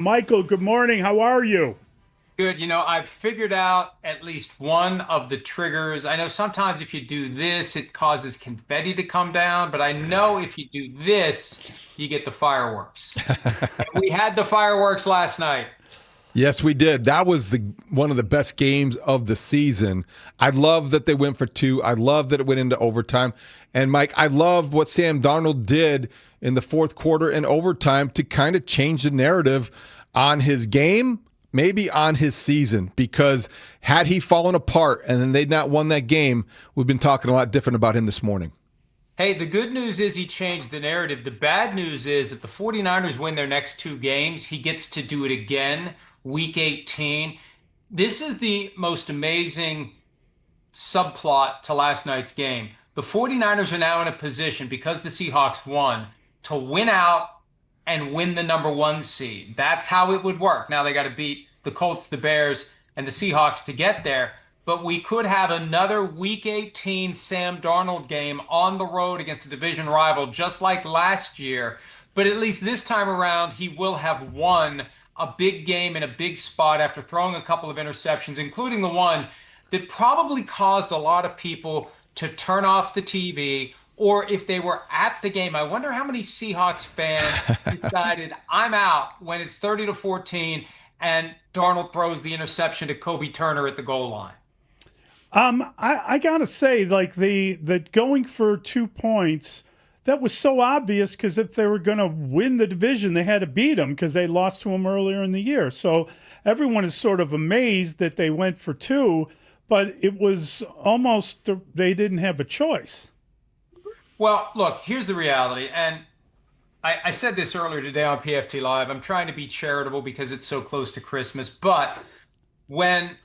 Michael, good morning. How are you? Good. I've figured out at least one of the triggers. I know sometimes if you do this, it causes confetti to come down, but I know if you do this, you get the fireworks. And we had the fireworks last night. Yes, we did. That was the one of the best games of the season. I love that they went for two. I love that it went into overtime. And Mike, I love what Sam Darnold did in the fourth quarter and overtime to kind of change the narrative on his game, maybe on his season, because had he fallen apart and then they'd not won that game, we've been talking a lot different about him this morning. Hey, the good news is he changed the narrative. The bad news is that the 49ers win their next two games. He gets to do it again, week 18. This is the most amazing subplot to last night's game. The 49ers are now in a position, because the Seahawks won, to win out and win the number one seed. That's how it would work. Now they got to beat the Colts, the Bears, and the Seahawks to get there. But we could have another week 18 Sam Darnold game on the road against a division rival, just like last year. But at least this time around, he will have won a big game in a big spot after throwing a couple of interceptions, including the one that probably caused a lot of people to turn off the TV, or if they were at the game. I wonder how many Seahawks fans decided I'm out when it's 30-14 and Darnold throws the interception to Kobe Turner at the goal line. I gotta say, like the going for 2 points, that was so obvious because if they were going to win the division, they had to beat them because they lost to them earlier in the year. So everyone is sort of amazed that they went for two, but it was almost they didn't have a choice. Well, look, here's the reality. And I said this earlier today on PFT Live. I'm trying to be charitable because it's so close to Christmas. But when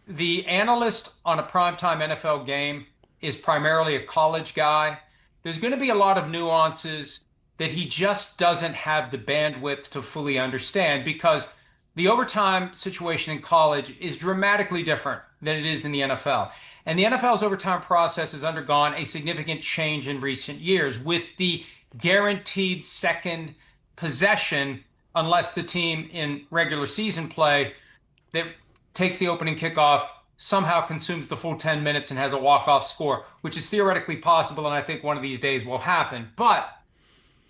the analyst on a primetime NFL game is primarily a college guy, there's going to be a lot of nuances that he just doesn't have the bandwidth to fully understand, because the overtime situation in college is dramatically different than it is in the NFL. And the NFL's overtime process has undergone a significant change in recent years with the guaranteed second possession, unless the team in regular season play that takes the opening kickoff somehow consumes the full 10 minutes and has a walk-off score, which is theoretically possible, and I think one of these days will happen. But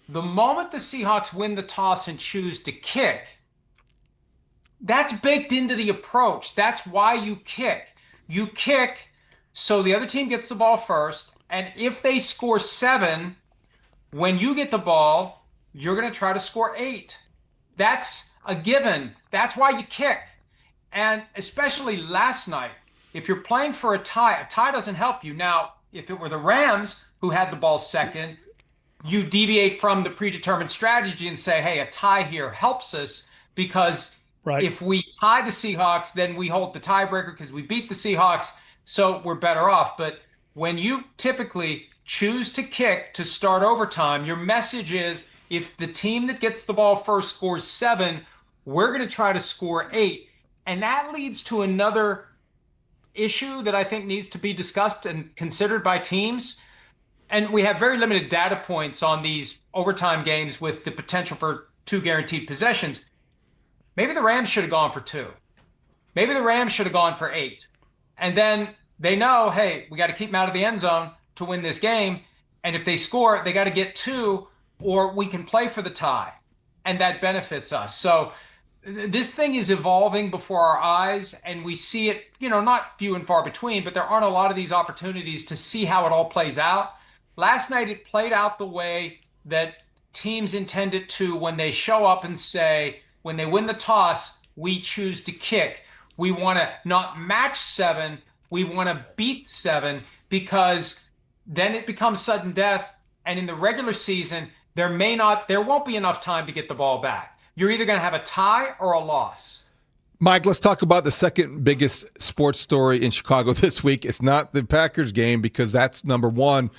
the moment the Seahawks win the toss and choose to kick, that's baked into the approach. That's why you kick. You kick so the other team gets the ball first, and if they score 7, when you get the ball, you're going to try to score 8. That's a given. That's why you kick. And especially last night, if you're playing for a tie doesn't help you. Now, if it were the Rams who had the ball second, you deviate from the predetermined strategy and say, hey, a tie here helps us, because Right. if we tie the Seahawks, then we hold the tiebreaker because we beat the Seahawks, so we're better off. But when you typically choose to kick to start overtime, your message is, if the team that gets the ball first scores 7, we're going to try to score 8. And that leads to another issue that I think needs to be discussed and considered by teams. And we have very limited data points on these overtime games with the potential for 2 guaranteed possessions. Maybe the Rams should have gone for 2. Maybe the Rams should have gone for 8. And then they know, hey, we got to keep them out of the end zone to win this game. And if they score, they got to get 2, or we can play for the tie. And that benefits us. So this thing is evolving before our eyes, and we see it, not few and far between, but there aren't a lot of these opportunities to see how it all plays out. Last night, it played out the way that teams intend it to when they show up and say, when they win the toss, we choose to kick. We want to not match 7, we want to beat 7, because then it becomes sudden death. And in the regular season, there won't be enough time to get the ball back. You're either going to have a tie or a loss. Mike, let's talk about the second biggest sports story in Chicago this week. It's not the Packers game, because that's number one.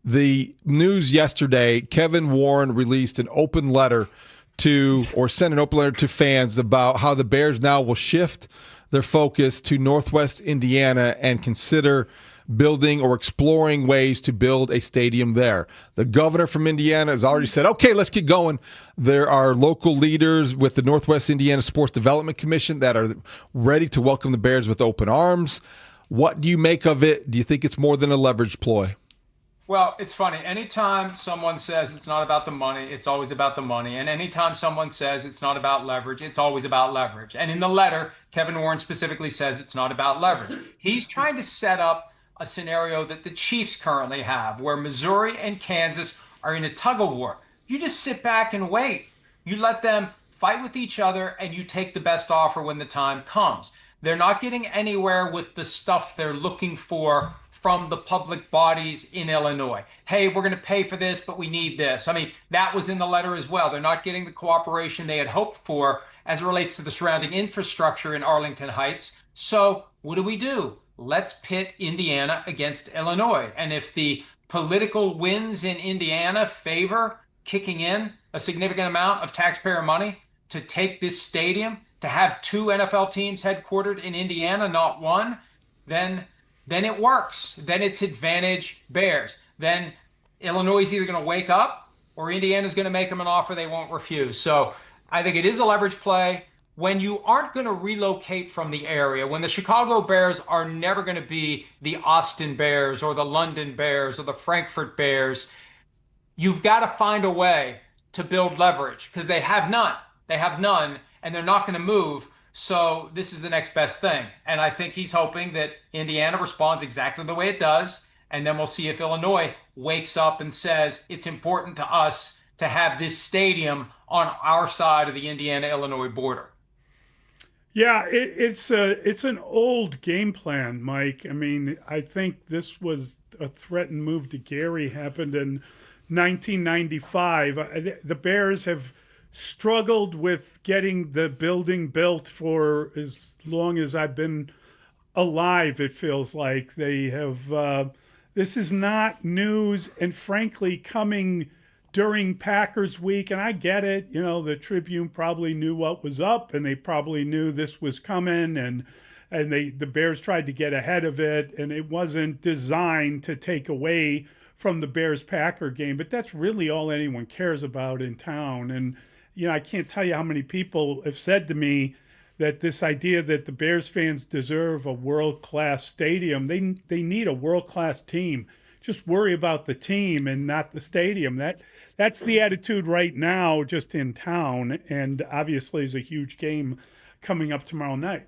The news yesterday, Kevin Warren released an open letter sent an open letter to fans about how the Bears now will shift their focus to Northwest Indiana and consider building or exploring ways to build a stadium there. The governor from Indiana has already said, okay, let's get going. There are local leaders with the Northwest Indiana Sports Development Commission that are ready to welcome the Bears with open arms. What do you make of it? Do you think it's more than a leverage ploy? Well, it's funny. Anytime someone says it's not about the money, it's always about the money. And anytime someone says it's not about leverage, it's always about leverage. And in the letter, Kevin Warren specifically says it's not about leverage. He's trying to set up a scenario that the Chiefs currently have, where Missouri and Kansas are in a tug of war. You just sit back and wait. You let them fight with each other, and you take the best offer when the time comes. They're not getting anywhere with the stuff they're looking for from the public bodies in Illinois. Hey, we're going to pay for this, but we need this. I mean, that was in the letter as well. They're not getting the cooperation they had hoped for as it relates to the surrounding infrastructure in Arlington Heights. So what do? Let's pit Indiana against Illinois. And if the political winds in Indiana favor kicking in a significant amount of taxpayer money to take this stadium, to have two NFL teams headquartered in Indiana, not one, then it works. Then it's advantage Bears. Then Illinois is either going to wake up or Indiana's going to make them an offer they won't refuse. So I think it is a leverage play. When you aren't going to relocate from the area, when the Chicago Bears are never going to be the Austin Bears or the London Bears or the Frankfurt Bears, you've got to find a way to build leverage because they have none. They have none, and they're not going to move. So this is the next best thing. And I think he's hoping that Indiana responds exactly the way it does. And then we'll see if Illinois wakes up and says, it's important to us to have this stadium on our side of the Indiana-Illinois border. Yeah, it's an old game plan, Mike. I mean, I think this was a threatened move to Gary, happened in 1995. The Bears have struggled with getting the building built for as long as I've been alive, it feels like. They have, this is not news, and frankly, coming during Packers week, and I get it, you know, the Tribune probably knew what was up, and they probably knew this was coming, and the Bears tried to get ahead of it, and it wasn't designed to take away from the Bears-Packer game, but that's really all anyone cares about in town. And you know, I can't tell you how many people have said to me that this idea that the Bears fans deserve a world-class stadium, they need a world-class team. Just worry about the team and not the stadium. That's the attitude right now just in town, and obviously is a huge game coming up tomorrow night.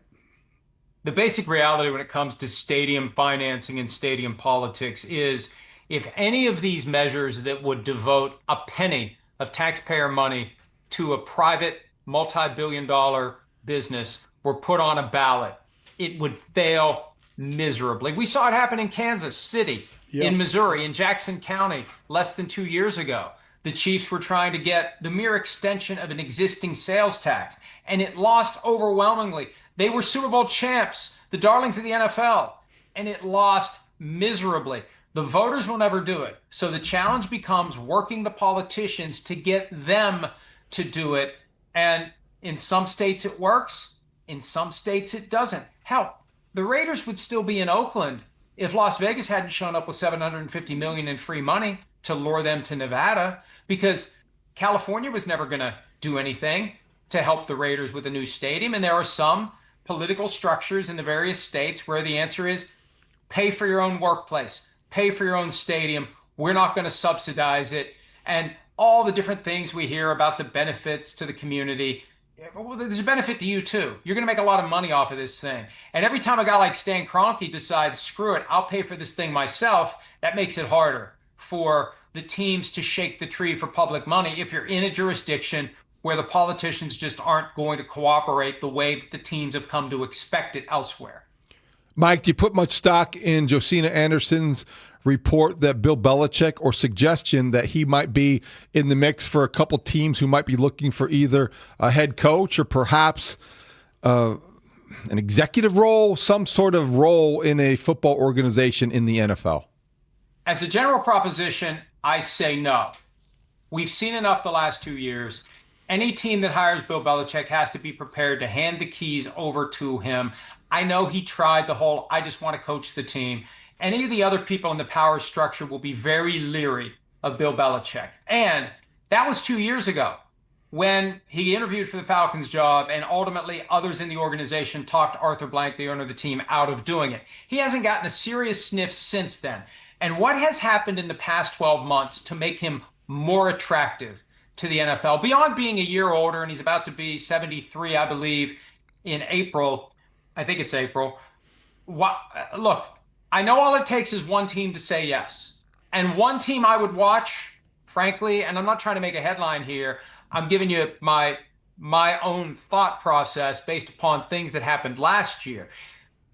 The basic reality when it comes to stadium financing and stadium politics is if any of these measures that would devote a penny of taxpayer money to a private multi-billion-dollar business were put on a ballot, it would fail miserably. We saw it happen in Kansas City, in Missouri, in Jackson County less than 2 years ago. The Chiefs were trying to get the mere extension of an existing sales tax, and it lost overwhelmingly. They were Super Bowl champs, the darlings of the NFL, and it lost miserably. The voters will never do it. So the challenge becomes working the politicians to get them to do it. And in some states it works, in some states it doesn't. Hell, the Raiders would still be in Oakland if Las Vegas hadn't shown up with $750 million in free money to lure them to Nevada, because California was never going to do anything to help the Raiders with a new stadium. And there are some political structures in the various states where the answer is pay for your own workplace, pay for your own stadium. We're not going to subsidize it. And all the different things we hear about the benefits to the community. Well, there's a benefit to you too. You're going to make a lot of money off of this thing. And every time a guy like Stan Kroenke decides, screw it, I'll pay for this thing myself, that makes it harder for the teams to shake the tree for public money if you're in a jurisdiction where the politicians just aren't going to cooperate the way that the teams have come to expect it elsewhere. Mike, do you put much stock in Josina Anderson's report that Bill Belichick, or suggestion that he might be in the mix for a couple teams who might be looking for either a head coach or perhaps an executive role, some sort of role in a football organization in the NFL? As a general proposition, I say no. We've seen enough the last 2 years. Any team that hires Bill Belichick has to be prepared to hand the keys over to him. I know he tried the whole, I just want to coach the team. any of the other people in the power structure will be very leery of Bill Belichick. And that was 2 years ago when he interviewed for the Falcons job, and ultimately others in the organization talked Arthur Blank, the owner of the team, out of doing it. He hasn't gotten a serious sniff since then. And what has happened in the past 12 months to make him more attractive to the NFL, beyond being a year older, and he's about to be 73, I believe, in April. I think it's April. Look, I know all it takes is one team to say yes. And one team I would watch, frankly, and I'm not trying to make a headline here, I'm giving you my own thought process based upon things that happened last year.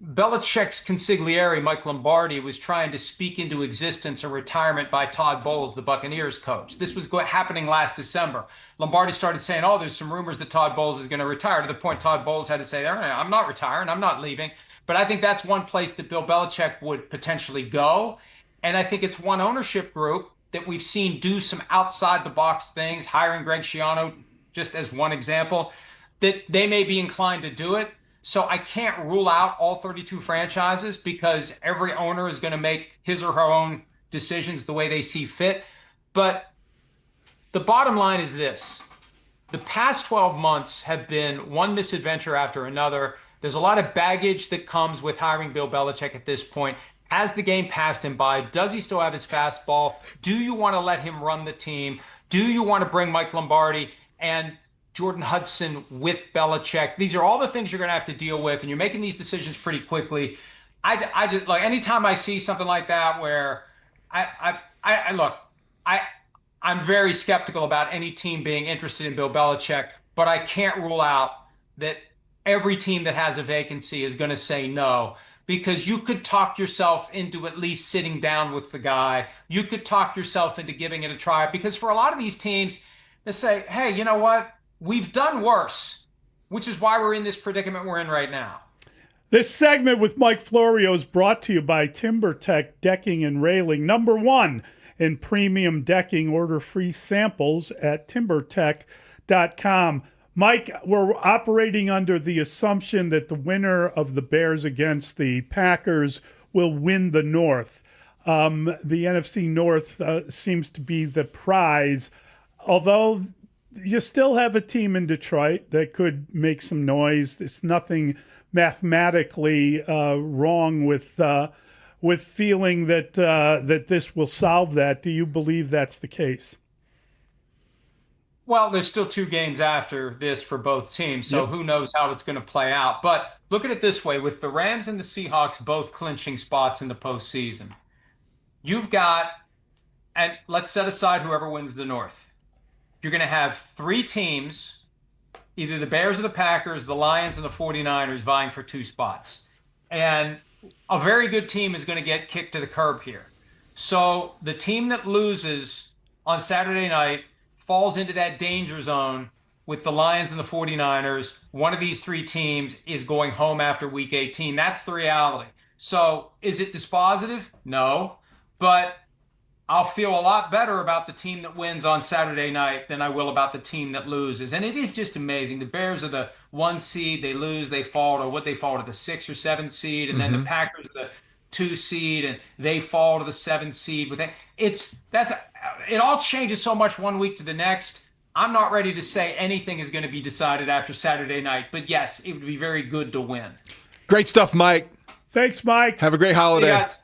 Belichick's consigliere, Mike Lombardi, was trying to speak into existence a retirement by Todd Bowles, the Buccaneers coach. This was happening last December. Lombardi started saying, oh, there's some rumors that Todd Bowles is going to retire, to the point Todd Bowles had to say, I'm not retiring, I'm not leaving. But I think that's one place that Bill Belichick would potentially go. And I think it's one ownership group that we've seen do some outside the box things, hiring Greg Schiano just as one example, that they may be inclined to do it. So I can't rule out all 32 franchises, because every owner is going to make his or her own decisions the way they see fit. But the bottom line is this. The past 12 months have been one misadventure after another. There's a lot of baggage that comes with hiring Bill Belichick at this point. Has the game passed him by? Does he still have his fastball? Do you want to let him run the team? Do you want to bring Mike Lombardi and Jordan Hudson with Belichick? These are all the things you're going to have to deal with, and you're making these decisions pretty quickly. I just, like, anytime I see something like that where I'm very skeptical about any team being interested in Bill Belichick, but I can't rule out that every team that has a vacancy is going to say no. Because you could talk yourself into at least sitting down with the guy. You could talk yourself into giving it a try. Because for a lot of these teams, they say, hey, you know what? We've done worse, which is why we're in this predicament we're in right now. This segment with Mike Florio is brought to you by TimberTech Decking and Railing. #1 in premium decking. Order free samples at timbertech.com. Mike, we're operating under the assumption that the winner of the Bears against the Packers will win the North. The NFC North seems to be the prize, although you still have a team in Detroit that could make some noise. There's nothing mathematically wrong with feeling that this will solve that. Do you believe that's the case? Well, there's still 2 games after this for both teams, so Who knows how it's going to play out. But look at it this way. With the Rams and the Seahawks both clinching spots in the postseason, you've got, and let's set aside whoever wins the North. You're going to have 3 teams, either the Bears or the Packers, the Lions and the 49ers, vying for 2 spots. And a very good team is going to get kicked to the curb here. So the team that loses on Saturday night falls into that danger zone with the Lions and the 49ers. One of these 3 teams is going home after week 18. That's the reality. So is it dispositive? No. But I'll feel a lot better about the team that wins on Saturday night than I will about the team that loses. And it is just amazing. The Bears are the 1 seed. They lose. They fall to the 6 or 7 seed. And then the Packers are the 2 seed, and they fall to the 7 seed. It all changes so much one week to the next. I'm not ready to say anything is going to be decided after Saturday night, but yes, it would be very good to win. Great stuff, Mike. Thanks, Mike. Have a great holiday. Hey, guys.